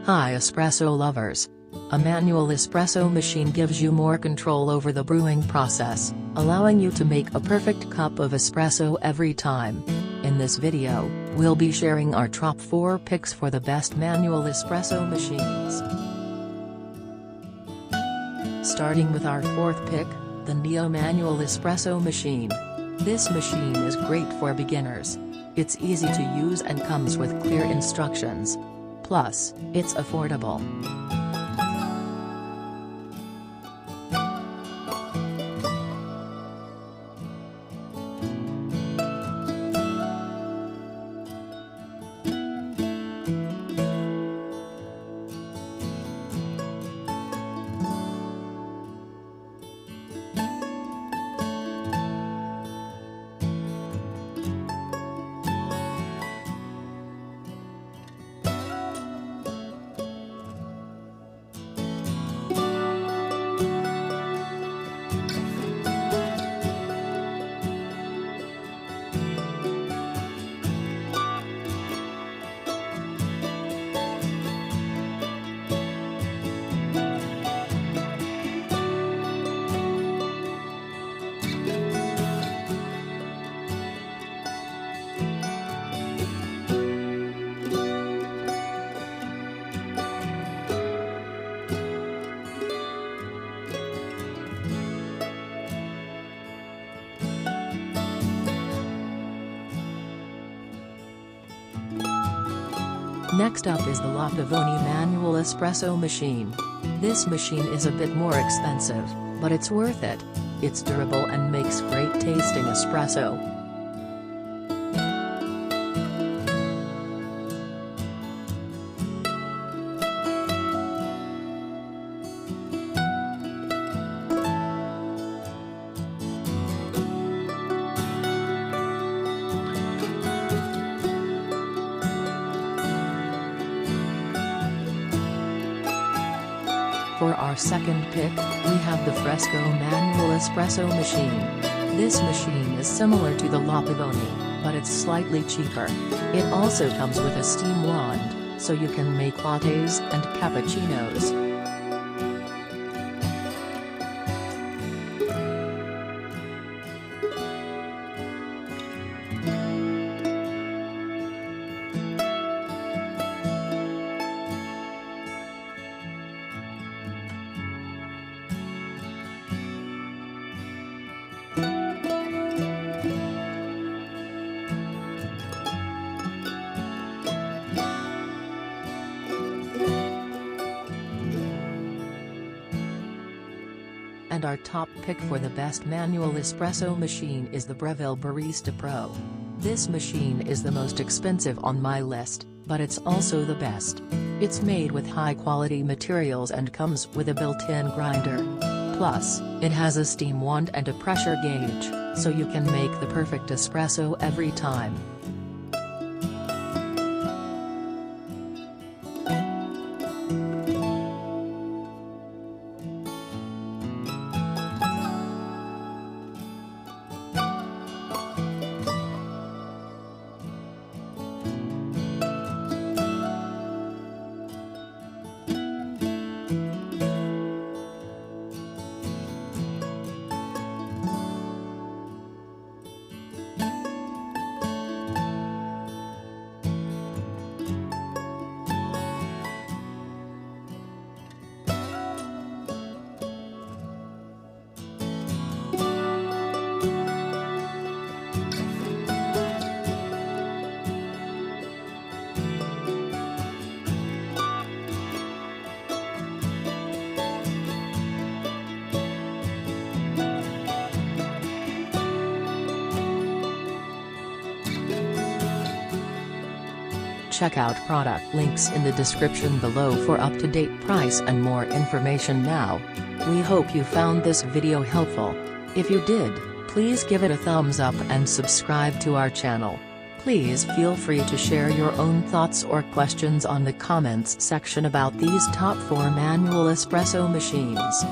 Hi espresso lovers. A manual espresso machine gives you more control over the brewing process, allowing you to make a perfect cup of espresso every time. In this video, we'll be sharing our top 4 picks for the best manual espresso machines. Starting with our 4th pick, the Neo Manual Espresso Machine. This machine is great for beginners. It's easy to use and comes with clear instructions. Plus, it's affordable. Next up is the Pavoni Manual Espresso Machine. This machine is a bit more expensive, but it's worth it. It's durable and makes great tasting espresso. For our second pick, we have the Fresko Manual Espresso Machine. This machine is similar to the Pavoni, but it's slightly cheaper. It also comes with a steam wand, so you can make lattes and cappuccinos. And our top pick for the best manual espresso machine is the Breville Barista Pro. This machine is the most expensive on my list, but it's also the best. It's made with high-quality materials and comes with a built-in grinder. Plus, it has a steam wand and a pressure gauge, so you can make the perfect espresso every time. Check out product links in the description below for up-to-date price and more information now. We hope you found this video helpful. If you did, please give it a thumbs up and subscribe to our channel. Please feel free to share your own thoughts or questions on the comments section about these top 4 manual espresso machines.